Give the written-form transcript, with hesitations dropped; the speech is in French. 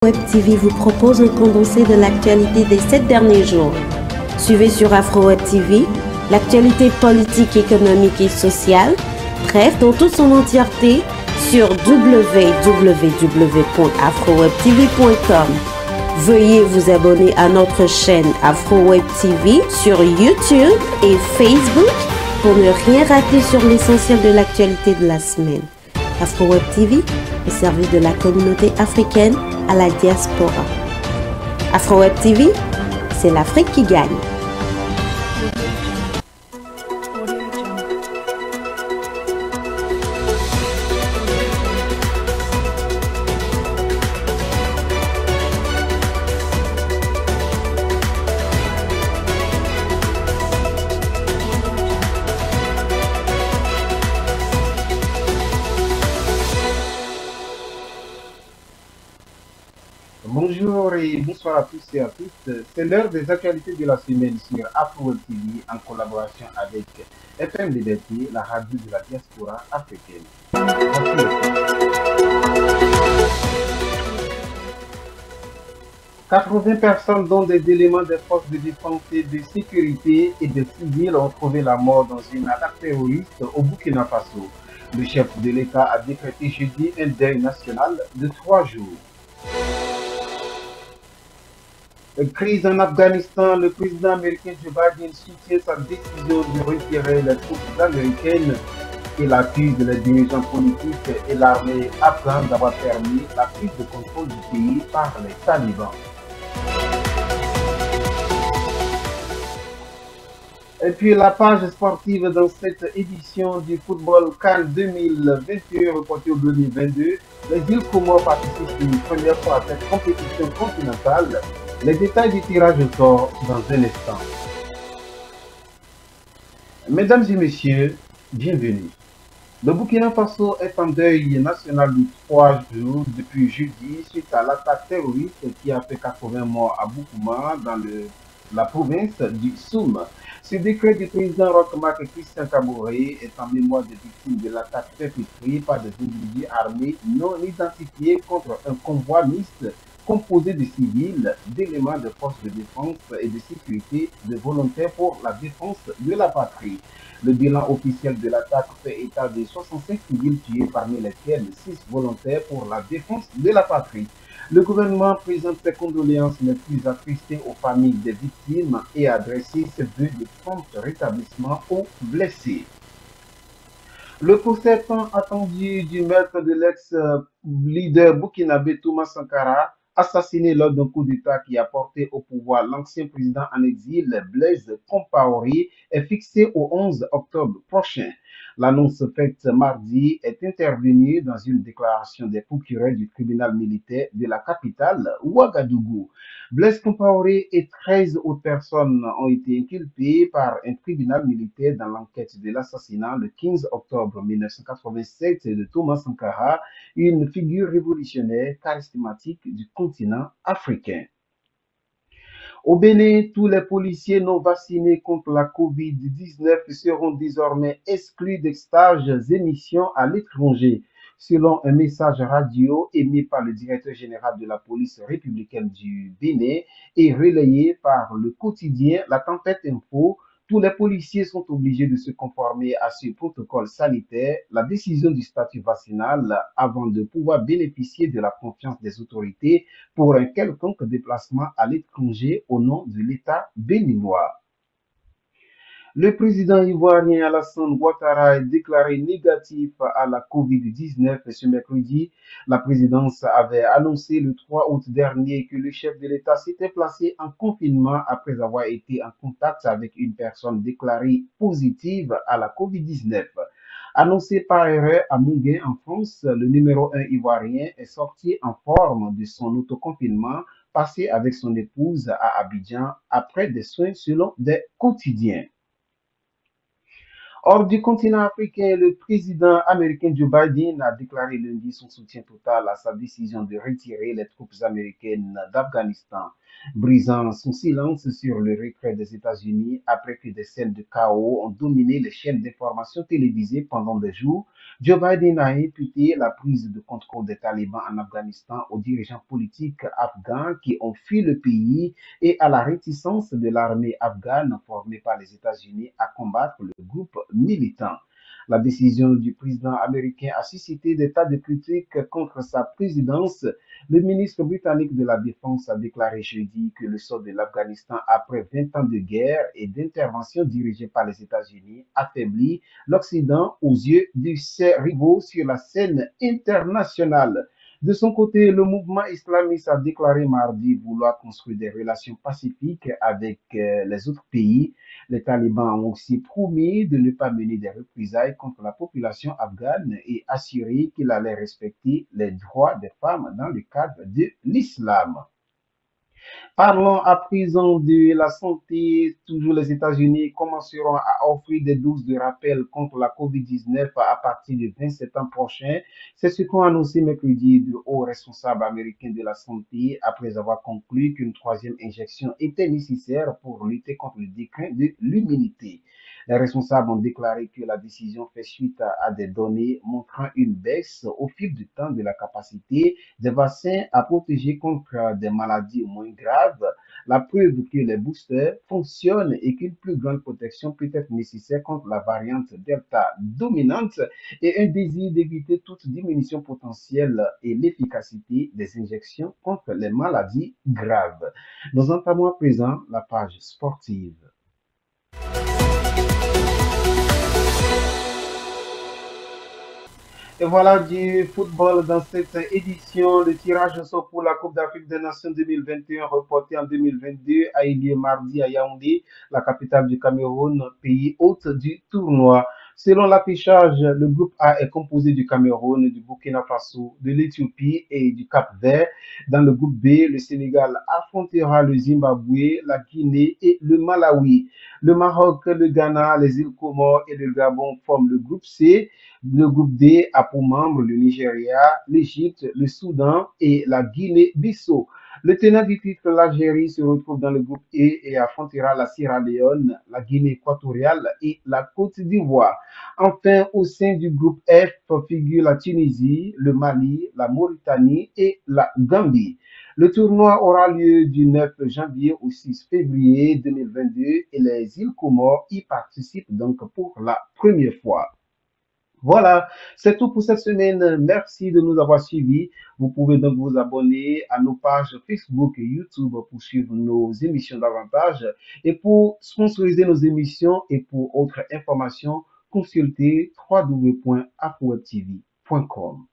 Web TV vous propose un condensé de l'actualité des 7 derniers jours. Suivez sur Afro Web TV l'actualité politique, économique et sociale, bref, dans toute son entièreté sur www.afrowebtv.com. Veuillez vous abonner à notre chaîne Afro Web TV sur YouTube et Facebook pour ne rien rater sur l'essentiel de l'actualité de la semaine. Afro Web TV, au service de la communauté africaine à la diaspora. Afro Web TV, c'est l'Afrique qui gagne. Bonjour et bonsoir à tous et à toutes. C'est l'heure des actualités de la semaine sur Afro Web TV en collaboration avec FM Liberté, la radio de la diaspora africaine. 80 personnes, dont des éléments des forces de défense et de sécurité et des civils, ont trouvé la mort dans une attaque terroriste au Burkina Faso. Le chef de l'État a décrété jeudi un deuil national de 3 jours. Crise en Afghanistan, le président américain Joe Biden soutient sa décision de retirer les troupes américaines. Il accuse les dirigeants politiques et l'armée afghane d'avoir permis la prise de contrôle du pays par les talibans. Et puis la page sportive dans cette édition du football CAN 2021 reporté au 2022. Les îles Comores participent une première fois à cette compétition continentale. Les détails du tirage au sort dans un instant. Mesdames et messieurs, bienvenue. Le Burkina Faso est en deuil national de 3 jours depuis jeudi suite à l'attaque terroriste qui a fait 80 morts à Boukouma dans la province du Soum. Ce décret du président Roch-Marc Christian Kaboré est en mémoire des victimes de l'attaque perpétrée par des individus armés non identifiés contre un convoi mixte composé de civils, d'éléments de forces de défense et de sécurité, de volontaires pour la défense de la patrie. Le bilan officiel de l'attaque fait état de 65 civils tués, parmi lesquels 6 volontaires pour la défense de la patrie. Le gouvernement présente ses condoléances les plus attristées aux familles des victimes et a adressé ses vœux de prompt rétablissement aux blessés. Le procès tant attendu du meurtre de l'ex-leader burkinabé Thomas Sankara, assassiné lors d'un coup d'État qui a porté au pouvoir l'ancien président en exil Blaise Compaoré, est fixé au 11 octobre prochain. L'annonce faite mardi est intervenue dans une déclaration des procureurs du tribunal militaire de la capitale, Ouagadougou. Blaise Compaoré et 13 autres personnes ont été inculpées par un tribunal militaire dans l'enquête de l'assassinat le 15 octobre 1987 de Thomas Sankara, une figure révolutionnaire charismatique du continent africain. Au Bénin, tous les policiers non vaccinés contre la COVID-19 seront désormais exclus des stages et missions à l'étranger. Selon un message radio émis par le directeur général de la police républicaine du Bénin et relayé par le quotidien La Tempête Info, tous les policiers sont obligés de se conformer à ce protocole sanitaire, la décision du statut vaccinal, avant de pouvoir bénéficier de la confiance des autorités pour un quelconque déplacement à l'étranger au nom de l'État béninois. Le président ivoirien Alassane Ouattara est déclaré négatif à la COVID-19 ce mercredi. La présidence avait annoncé le 3 août dernier que le chef de l'État s'était placé en confinement après avoir été en contact avec une personne déclarée positive à la COVID-19. Annoncé par erreur à Mouguin en France, le numéro 1 ivoirien est sorti en forme de son autoconfinement passé avec son épouse à Abidjan après des soins selon des quotidiens. Hors du continent africain, le président américain Joe Biden a déclaré lundi son soutien total à sa décision de retirer les troupes américaines d'Afghanistan, brisant son silence sur le retrait des États-Unis après que des scènes de chaos ont dominé les chaînes d'information télévisées pendant des jours. Joe Biden a imputé la prise de contrôle des talibans en Afghanistan aux dirigeants politiques afghans qui ont fui le pays et à la réticence de l'armée afghane formée par les États-Unis à combattre le groupe militant. La décision du président américain a suscité des tas de critiques contre sa présidence. Le ministre britannique de la Défense a déclaré jeudi que le sort de l'Afghanistan après 20 ans de guerre et d'intervention dirigée par les États-Unis affaiblit l'Occident aux yeux de ses rivaux sur la scène internationale. De son côté, le mouvement islamiste a déclaré mardi vouloir construire des relations pacifiques avec les autres pays. Les talibans ont aussi promis de ne pas mener des représailles contre la population afghane et assuré qu'ils allaient respecter les droits des femmes dans le cadre de l'islam. Parlons à présent de la santé. Toujours les États-Unis commenceront à offrir des doses de rappel contre la COVID-19 à partir du 20 septembre prochain. C'est ce qu'ont annoncé mercredi de hauts responsables américains de la santé après avoir conclu qu'une troisième injection était nécessaire pour lutter contre le déclin de l'immunité. Les responsables ont déclaré que la décision fait suite à des données montrant une baisse au fil du temps de la capacité des vaccins à protéger contre des maladies moins graves, la preuve que les boosters fonctionnent et qu'une plus grande protection peut être nécessaire contre la variante Delta dominante et un désir d'éviter toute diminution potentielle et l'efficacité des injections contre les maladies graves. Nous entamons à présent la page sportive. Et voilà du football dans cette édition. Le tirage au sort pour la Coupe d'Afrique des Nations 2021 reporté en 2022 a eu lieu mardi à Yaoundé, la capitale du Cameroun, pays hôte du tournoi. Selon l'affichage, le groupe A est composé du Cameroun, du Burkina Faso, de l'Éthiopie et du Cap-Vert. Dans le groupe B, le Sénégal affrontera le Zimbabwe, la Guinée et le Malawi. Le Maroc, le Ghana, les îles Comores et le Gabon forment le groupe C. Le groupe D a pour membres le Nigeria, l'Égypte, le Soudan et la Guinée-Bissau. Le tenant du titre, l'Algérie, se retrouve dans le groupe E et affrontera la Sierra Leone, la Guinée équatoriale et la Côte d'Ivoire. Enfin, au sein du groupe F figurent la Tunisie, le Mali, la Mauritanie et la Gambie. Le tournoi aura lieu du 9 janvier au 6 février 2022 et les îles Comores y participent donc pour la première fois. Voilà, c'est tout pour cette semaine. Merci de nous avoir suivis. Vous pouvez donc vous abonner à nos pages Facebook et YouTube pour suivre nos émissions davantage. Et pour sponsoriser nos émissions et pour autres informations, consultez www.afrowebtv.com.